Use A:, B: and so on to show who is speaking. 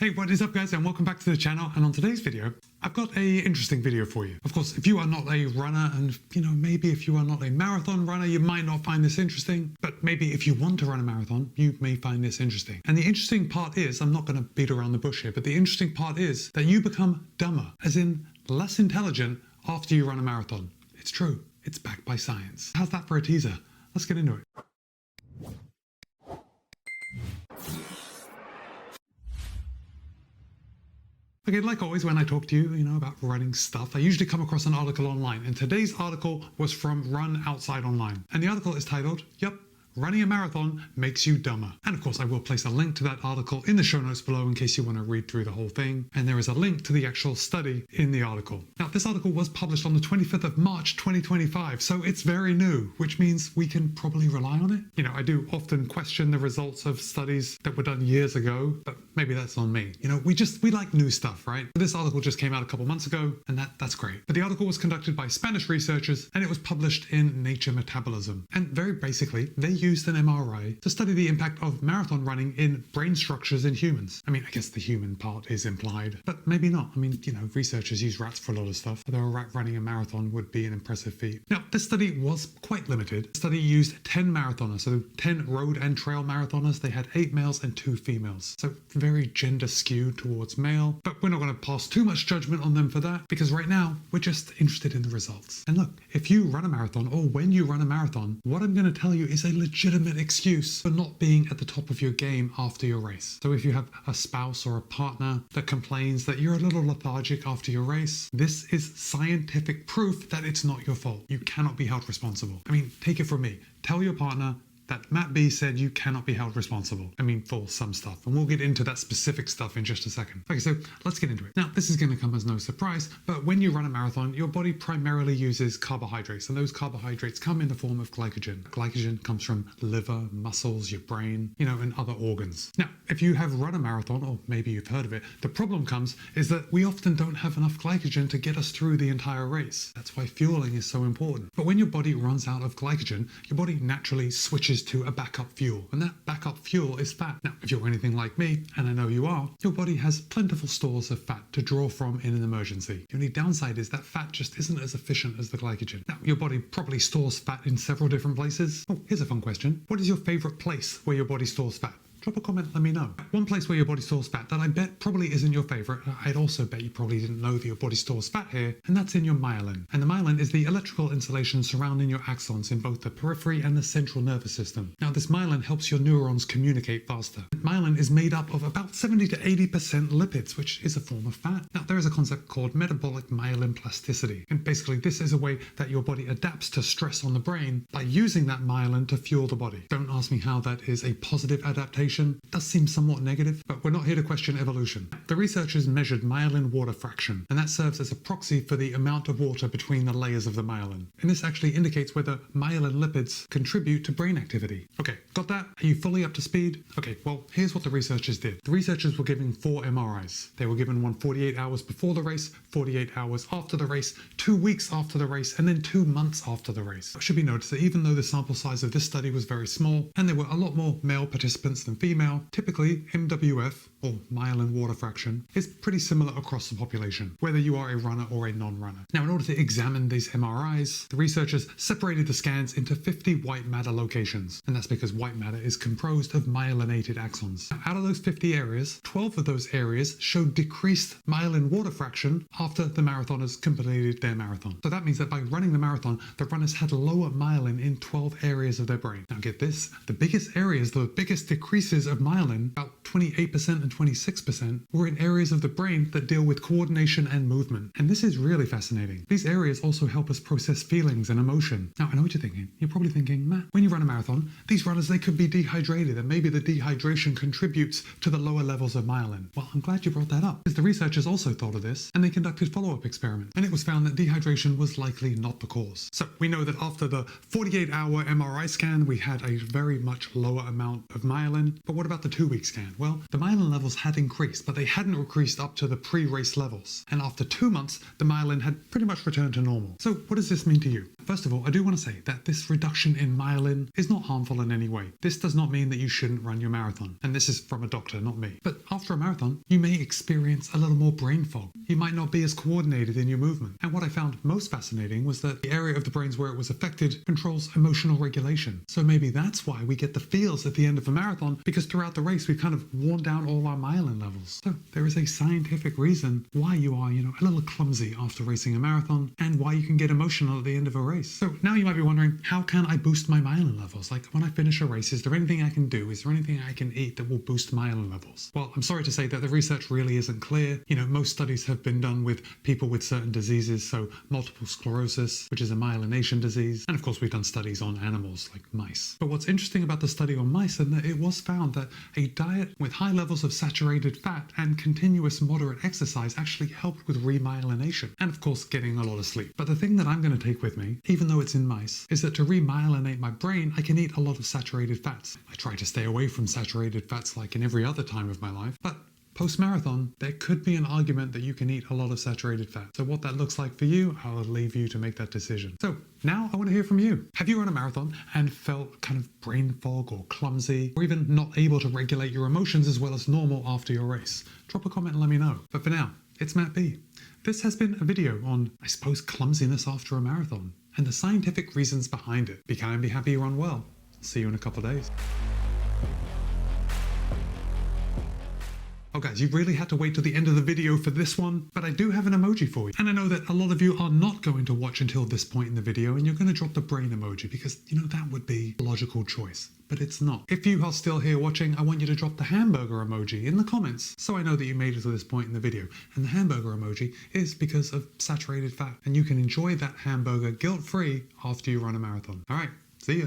A: Hey, what is up guys, and welcome back to the channel. And on today's video, I've got a interesting video for you. Of course, if you are not a runner and maybe if you are not a marathon runner, you might not find this interesting, but maybe if you want to run a marathon, you may find this interesting. And the interesting part is, I'm not going to beat around the bush here, but the interesting part is that you become dumber, as in less intelligent after you run a marathon. It's true. It's backed by science. How's that for a teaser? Let's get into it. Okay, like always, when I talk to you, about running stuff, I usually come across an article online, and today's article was from Run Outside Online. And the article is titled, Yep, Running a Marathon Makes You Dumber. And of course, I will place a link to that article in the show notes below in case you want to read through the whole thing. And there is a link to the actual study in the article. Now, this article was published on the 25th of March, 2025, so it's very new, which means we can probably rely on it. I do often question the results of studies that were done years ago, but maybe that's on me. We like new stuff, right? This article just came out a couple months ago, and that's great. But the article was conducted by Spanish researchers, and it was published in Nature Metabolism. And very basically, they used an MRI to study the impact of marathon running in brain structures in humans. I guess the human part is implied, but maybe not. Researchers use rats for a lot of stuff, although a rat running a marathon would be an impressive feat. Now, this study was quite limited. The study used 10 marathoners, so 10 road and trail marathoners. They had 8 males and 2 females, so very gender skewed towards male, but we're not going to pass too much judgment on them for that, because right now we're just interested in the results. And look, if you run a marathon, or when you run a marathon, what I'm going to tell you is a legitimate excuse for not being at the top of your game after your race. So if you have a spouse or a partner that complains that you're a little lethargic after your race, this is scientific proof that it's not your fault. You cannot be held responsible. Take it from me. Tell your partner that Matt B said you cannot be held responsible. For some stuff. And we'll get into that specific stuff in just a second. Okay, so let's get into it. Now, this is going to come as no surprise, but when you run a marathon, your body primarily uses carbohydrates, and those carbohydrates come in the form of glycogen. Glycogen comes from liver, muscles, your brain, and other organs. Now, if you have run a marathon, or maybe you've heard of it, the problem comes is that we often don't have enough glycogen to get us through the entire race. That's why fueling is so important. But when your body runs out of glycogen, your body naturally switches to a backup fuel, and that backup fuel is fat. Now, if you're anything like me, and I know you are, your body has plentiful stores of fat to draw from in an emergency. The only downside is that fat just isn't as efficient as the glycogen. Now, your body probably stores fat in several different places. Oh, here's a fun question. What is your favorite place where your body stores fat? Drop a comment, let me know. One place where your body stores fat that I bet probably isn't your favorite, I'd also bet you probably didn't know that your body stores fat here, and that's in your myelin. And the myelin is the electrical insulation surrounding your axons in both the periphery and the central nervous system. Now, this myelin helps your neurons communicate faster. Myelin is made up of about 70 to 80% lipids, which is a form of fat. Now, there is a concept called metabolic myelin plasticity, and basically this is a way that your body adapts to stress on the brain by using that myelin to fuel the body. Don't ask me how that is a positive adaptation. It does seem somewhat negative, but we're not here to question evolution. The researchers measured myelin water fraction, and that serves as a proxy for the amount of water between the layers of the myelin. And this actually indicates whether myelin lipids contribute to brain activity. Okay, got that? Are you fully up to speed? Okay, well, here's what the researchers did. The researchers were given 4 MRIs. They were given one 48 hours before the race, 48 hours after the race, 2 weeks after the race, and then 2 months after the race. It should be noticed that even though the sample size of this study was very small, and there were a lot more male participants than female, typically MWF, or myelin water fraction, is pretty similar across the population, whether you are a runner or a non-runner. Now, in order to examine these MRIs, the researchers separated the scans into 50 white matter locations, and that's because white matter is composed of myelinated axons. Now, out of those 50 areas, 12 of those areas showed decreased myelin water fraction after the marathoners completed their marathon. So that means that by running the marathon, the runners had lower myelin in 12 areas of their brain. Now get this, the biggest areas, the biggest decreases of myelin, about 28% and 26%, were in areas of the brain that deal with coordination and movement. And this is really fascinating. These areas also help us process feelings and emotion. Now, I know what you're thinking. You're probably thinking, Matt, when you run a marathon, these runners, they could be dehydrated, and maybe the dehydration contributes to the lower levels of myelin. Well, I'm glad you brought that up, because the researchers also thought of this, and they conducted follow-up experiments, and it was found that dehydration was likely not the cause. So we know that after the 48-hour MRI scan, we had a very much lower amount of myelin, but what about the 2-week scan? Well, the myelin levels had increased, but they hadn't increased up to the pre-race levels. And after 2 months, the myelin had pretty much returned to normal. So what does this mean to you? First of all, I do want to say that this reduction in myelin is not harmful in any way. This does not mean that you shouldn't run your marathon. And this is from a doctor, not me. But after a marathon, you may experience a little more brain fog. You might not be as coordinated in your movement. And what I found most fascinating was that the area of the brains where it was affected controls emotional regulation. So maybe that's why we get the feels at the end of a marathon, because throughout the race, we've kind of worn down all our myelin levels. So there is a scientific reason why you are, a little clumsy after racing a marathon, and why you can get emotional at the end of a race. So now you might be wondering, how can I boost my myelin levels? Like when I finish a race, is there anything I can do? Is there anything I can eat that will boost myelin levels? Well, I'm sorry to say that the research really isn't clear. Most studies have been done with people with certain diseases, so multiple sclerosis, which is a myelination disease. And of course, we've done studies on animals like mice. But what's interesting about the study on mice is that it was found that a diet with high levels of saturated fat and continuous moderate exercise actually helped with remyelination. And of course, getting a lot of sleep. But the thing that I'm going to take with me, even though it's in mice, is that to remyelinate my brain, I can eat a lot of saturated fats. I try to stay away from saturated fats like in every other time of my life, but post-marathon, there could be an argument that you can eat a lot of saturated fat. So what that looks like for you, I'll leave you to make that decision. So now I want to hear from you. Have you run a marathon and felt kind of brain fog or clumsy, or even not able to regulate your emotions as well as normal after your race? Drop a comment and let me know. But for now, it's Matt B. This has been a video on, I suppose, clumsiness after a marathon and the scientific reasons behind it. Be kind, be happy, run well. See you in a couple of days. Oh guys, you really had to wait till the end of the video for this one, but I do have an emoji for you. And I know that a lot of you are not going to watch until this point in the video and you're going to drop the brain emoji because, that would be a logical choice. But it's not. If you are still here watching, I want you to drop the hamburger emoji in the comments so I know that you made it to this point in the video. And the hamburger emoji is because of saturated fat, and you can enjoy that hamburger guilt-free after you run a marathon. All right, see ya.